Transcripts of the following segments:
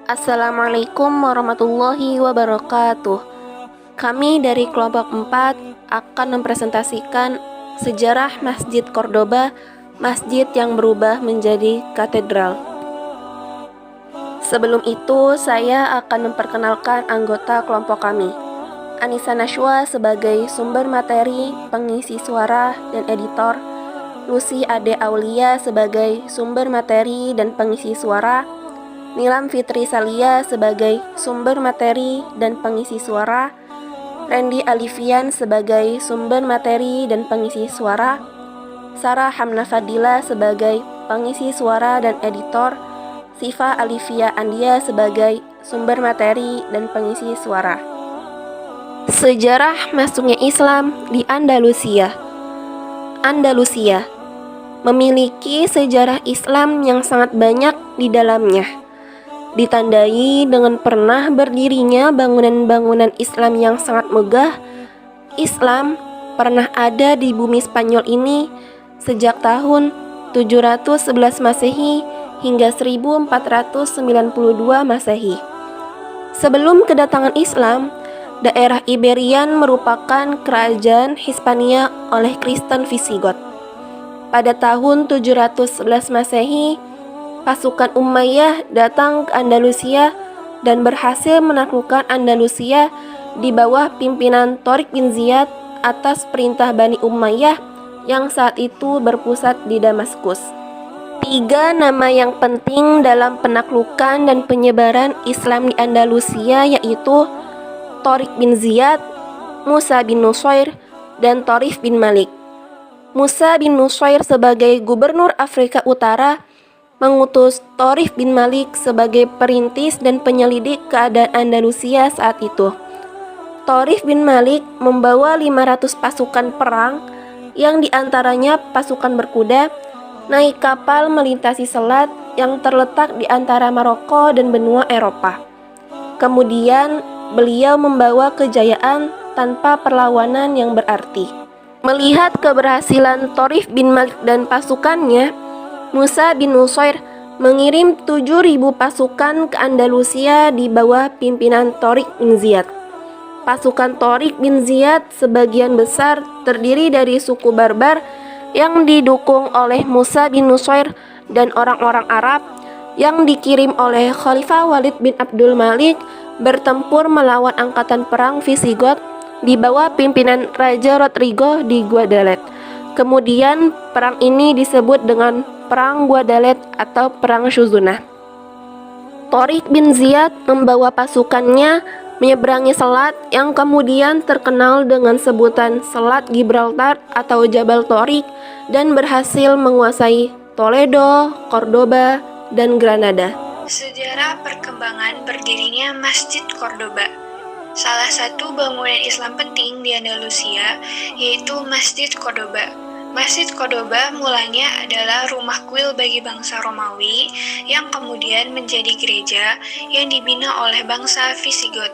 Assalamualaikum warahmatullahi wabarakatuh. Kami dari kelompok 4 akan mempresentasikan sejarah Masjid Cordoba, masjid yang berubah menjadi katedral. Sebelum itu, saya akan memperkenalkan anggota kelompok kami. Anissa Nashwa sebagai sumber materi, pengisi suara, dan editor. Lucy Ade Aulia sebagai sumber materi dan pengisi suara. Nilam Fitri Salia sebagai sumber materi dan pengisi suara. Randy Alifian sebagai sumber materi dan pengisi suara. Sarah Hamna Fadila sebagai pengisi suara dan editor. Siva Alivia Andia sebagai sumber materi dan pengisi suara. Sejarah masuknya Islam di Andalusia. Andalusia memiliki sejarah Islam yang sangat banyak di dalamnya, ditandai dengan pernah berdirinya bangunan-bangunan Islam yang sangat megah. Islam pernah ada di bumi Spanyol ini sejak tahun 711 Masehi hingga 1492 Masehi. Sebelum kedatangan Islam, daerah Iberian merupakan kerajaan Hispania oleh Kristen Visigot. Pada tahun 711 Masehi, pasukan Umayyah datang ke Andalusia dan berhasil menaklukkan Andalusia di bawah pimpinan Tharik bin Ziyad atas perintah Bani Umayyah yang saat itu berpusat di Damaskus. 3 nama yang penting dalam penaklukan dan penyebaran Islam di Andalusia yaitu Tharik bin Ziyad, Musa bin Nusair, dan Tarif bin Malik. Musa bin Nusair sebagai gubernur Afrika Utara mengutus Tarif bin Malik sebagai perintis dan penyelidik keadaan Andalusia saat itu. Tarif bin Malik membawa 500 pasukan perang yang diantaranya pasukan berkuda, naik kapal melintasi selat yang terletak di antara Maroko dan benua Eropa. Kemudian beliau membawa kejayaan tanpa perlawanan yang berarti. Melihat keberhasilan Tarif bin Malik dan pasukannya, Musa bin Nusair mengirim 7.000 pasukan ke Andalusia di bawah pimpinan Tharik bin Ziyad. Pasukan Tharik bin Ziyad sebagian besar terdiri dari suku Barbar yang didukung oleh Musa bin Nusair dan orang-orang Arab yang dikirim oleh Khalifah Walid bin Abdul Malik bertempur melawan angkatan perang Visigot di bawah pimpinan Raja Rodrigo di Guadalete. Kemudian perang ini disebut dengan Perang Guadalete atau Perang Shuzunah. Tharik bin Ziyad membawa pasukannya menyeberangi selat yang kemudian terkenal dengan sebutan Selat Gibraltar atau Jabal Tharik dan berhasil menguasai Toledo, Cordoba, dan Granada. Sejarah perkembangan berdirinya Masjid Cordoba. Salah satu bangunan Islam penting di Andalusia yaitu Masjid Cordoba. Masjid Cordoba mulanya adalah rumah kuil bagi bangsa Romawi yang kemudian menjadi gereja yang dibina oleh bangsa Visigot.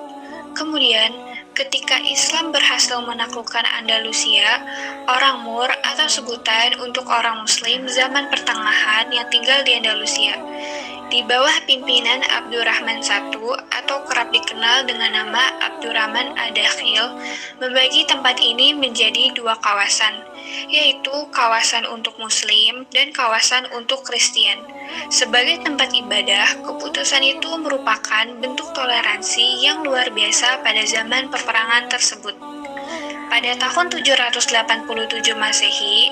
Kemudian, ketika Islam berhasil menaklukkan Andalusia, orang Moor atau sebutan untuk orang Muslim zaman pertengahan yang tinggal di Andalusia, di bawah pimpinan Abdurrahman I atau kerap dikenal dengan nama Abdurrahman Ad-Dakhil, membagi tempat ini menjadi 2 kawasan, yaitu kawasan untuk Muslim dan kawasan untuk Kristen. Sebagai tempat ibadah, keputusan itu merupakan bentuk toleransi yang luar biasa pada zaman peperangan tersebut. Pada tahun 787 Masehi,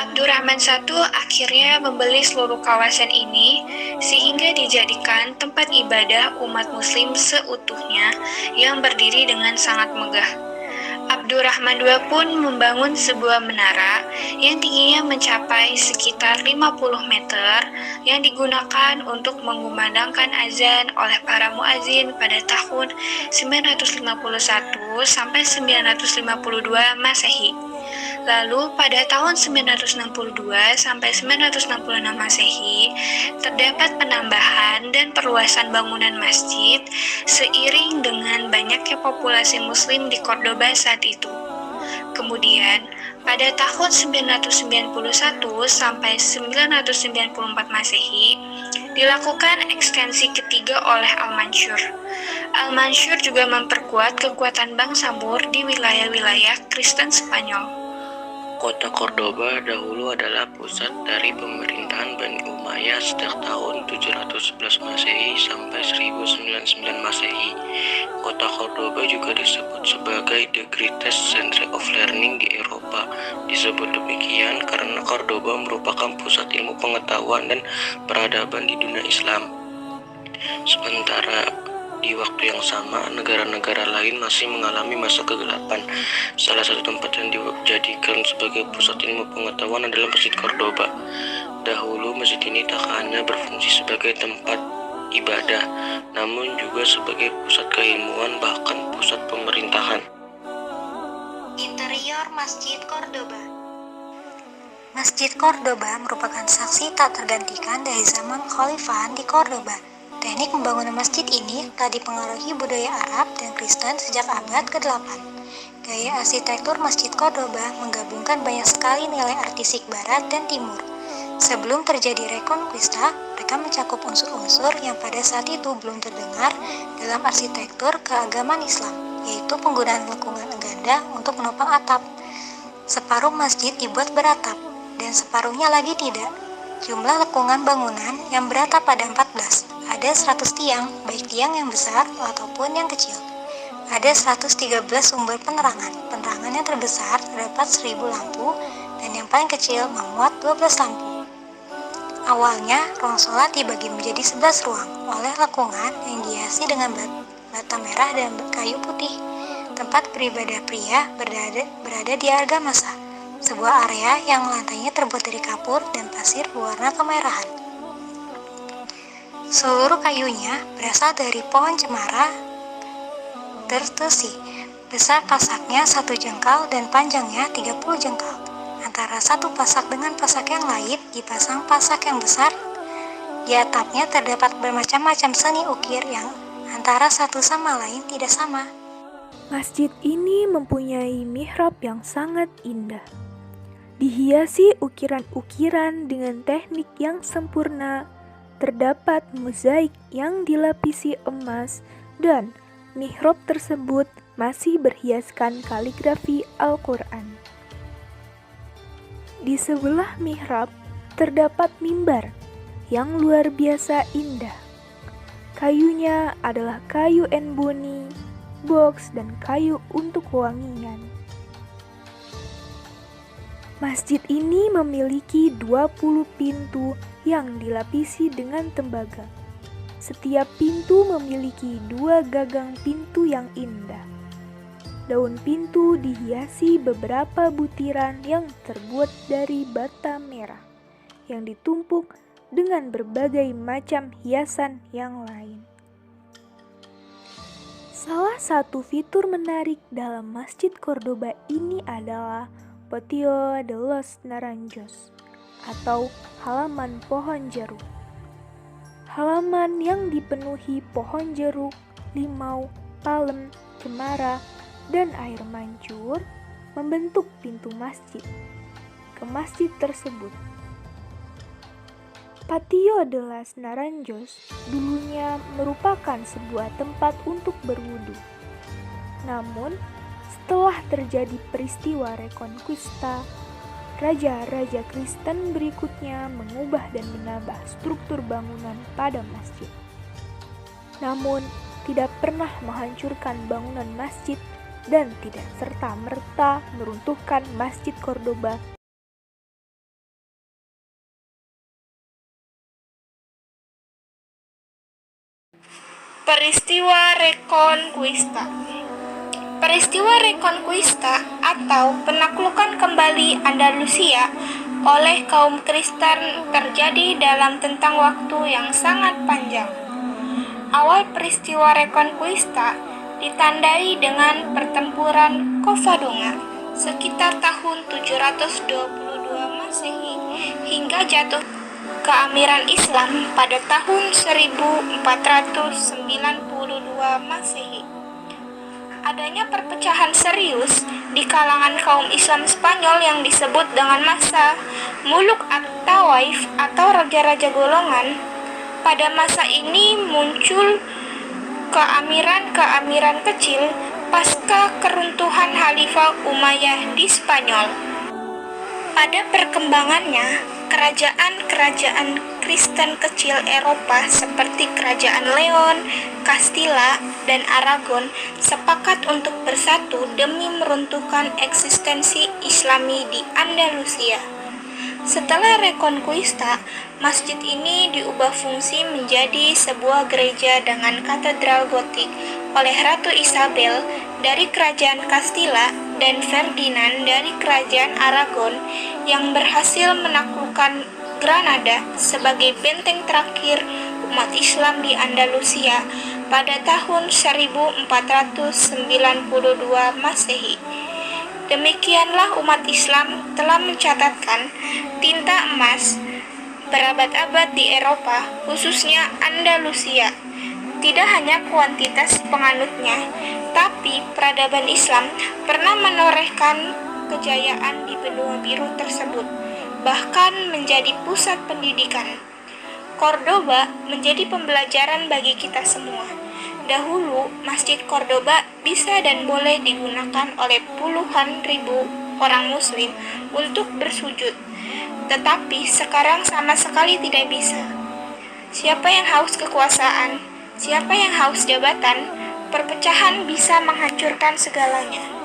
Abdurrahman I akhirnya membeli seluruh kawasan ini sehingga dijadikan tempat ibadah umat muslim seutuhnya yang berdiri dengan sangat megah. Abdurrahman II pun membangun sebuah menara yang tingginya mencapai sekitar 50 meter yang digunakan untuk mengumandangkan azan oleh para muazin pada tahun 951 sampai 952 Masehi. Lalu pada tahun 962 sampai 966 Masehi, terdapat penambahan dan perluasan bangunan masjid seiring dengan banyaknya populasi muslim di Cordoba saat itu. Kemudian, pada tahun 991 sampai 994 Masehi, Dilakukan ekstensi ketiga oleh Al-Mansur. Al-Mansur juga memperkuat kekuatan bangsa Moor di wilayah-wilayah Kristen Spanyol. Kota Cordoba dahulu adalah pusat dari pemerintahan Bani Umayyah sejak tahun 711 Masehi sampai 1099 Masehi. Kota Cordoba juga disebut sebagai the greatest center of learning di Eropa. Disebut demikian karena Cordoba merupakan pusat ilmu pengetahuan dan peradaban di dunia Islam. Sementara di waktu yang sama, negara-negara lain masih mengalami masa kegelapan. Salah satu tempat yang dijadikan sebagai pusat ilmu pengetahuan adalah Masjid Cordoba. Dahulu, masjid ini tak hanya berfungsi sebagai tempat ibadah, namun juga sebagai pusat keilmuan, bahkan pusat pemerintahan. Interior Masjid Cordoba. Masjid Cordoba merupakan saksi tak tergantikan dari zaman kekhalifahan di Cordoba. Teknik pembangunan masjid ini telah dipengaruhi budaya Arab dan Kristen sejak abad ke-8. Gaya arsitektur Masjid Cordoba menggabungkan banyak sekali nilai artistik barat dan timur. Sebelum terjadi Reconquista, mereka mencakup unsur-unsur yang pada saat itu belum terdengar dalam arsitektur keagamaan Islam, yaitu penggunaan lekungan ganda untuk menopang atap. Separuh masjid dibuat beratap, dan separuhnya lagi tidak. Jumlah lekungan bangunan yang beratap pada 14. Ada 100 tiang, baik tiang yang besar ataupun yang kecil. Ada 113 sumber penerangan. Penerangan yang terbesar terdapat 1000 lampu, dan yang paling kecil memuat 12 lampu. Awalnya, ruang sholat dibagi menjadi 11 ruang oleh lekungan yang dihiasi dengan bata merah dan kayu putih. Tempat beribadah pria berada di argamasa, sebuah area yang lantainya terbuat dari kapur dan pasir berwarna kemerahan. Seluruh kayunya berasal dari pohon cemara tertesi. Besar pasaknya 1 jengkal dan panjangnya 30 jengkal. Antara satu pasak dengan pasak yang lain dipasang pasak yang besar. Di atapnya terdapat bermacam-macam seni ukir yang antara satu sama lain tidak sama. Masjid ini mempunyai mihrab yang sangat indah. Dihiasi ukiran-ukiran dengan teknik yang sempurna. Terdapat mozaik yang dilapisi emas dan mihrab tersebut masih berhiaskan kaligrafi Al-Quran. Di sebelah mihrab terdapat mimbar yang luar biasa indah. Kayunya adalah kayu enboni, box, dan kayu untuk wangian. Masjid ini memiliki 20 pintu yang dilapisi dengan tembaga. Setiap pintu memiliki 2 gagang pintu yang indah. Daun pintu dihiasi beberapa butiran yang terbuat dari bata merah, yang ditumpuk dengan berbagai macam hiasan yang lain. Salah satu fitur menarik dalam Masjid Cordoba ini adalah Patio de los Naranjos atau halaman pohon jeruk. Halaman yang dipenuhi pohon jeruk, limau, palem, cemara, dan air mancur membentuk pintu masjid ke masjid tersebut. Patio de los Naranjos dulunya merupakan sebuah tempat untuk berwudu. Namun, setelah terjadi peristiwa Reconquista, raja-raja Kristen berikutnya mengubah dan menambah struktur bangunan pada masjid. Namun, tidak pernah menghancurkan bangunan masjid dan tidak serta-merta meruntuhkan Masjid Cordoba. Peristiwa Reconquista. Peristiwa Reconquista atau penaklukan kembali Andalusia oleh kaum Kristen terjadi dalam tentang waktu yang sangat panjang. Awal peristiwa Reconquista ditandai dengan pertempuran Covadonga sekitar tahun 722 Masehi hingga jatuh keamiran Islam pada tahun 1492 Masehi. Adanya perpecahan serius di kalangan kaum Islam Spanyol yang disebut dengan masa Muluk at-Tawaif atau raja-raja golongan. Pada masa ini muncul keamiran-keamiran kecil pasca keruntuhan Khalifah Umayyah di Spanyol. Pada perkembangannya, kerajaan-kerajaan Kristen kecil Eropa seperti Kerajaan Leon, Castilla, dan Aragon sepakat untuk bersatu demi meruntuhkan eksistensi Islami di Andalusia. Setelah Reconquista, masjid ini diubah fungsi menjadi sebuah gereja dengan katedral gotik oleh Ratu Isabel dari Kerajaan Castilla dan Ferdinand dari Kerajaan Aragon yang berhasil menaklukkan Granada sebagai benteng terakhir umat Islam di Andalusia pada tahun 1492 Masehi. Demikianlah umat Islam telah mencatatkan tinta emas berabad-abad di Eropa, khususnya Andalusia. Tidak hanya kuantitas penganutnya, tapi peradaban Islam pernah menorehkan kejayaan di benua biru tersebut, bahkan menjadi pusat pendidikan. Cordoba menjadi pembelajaran bagi kita semua. Dahulu, Masjid Cordoba bisa dan boleh digunakan oleh puluhan ribu orang Muslim untuk bersujud, tetapi sekarang sama sekali tidak bisa. Siapa yang haus kekuasaan, siapa yang haus jabatan, perpecahan bisa menghancurkan segalanya.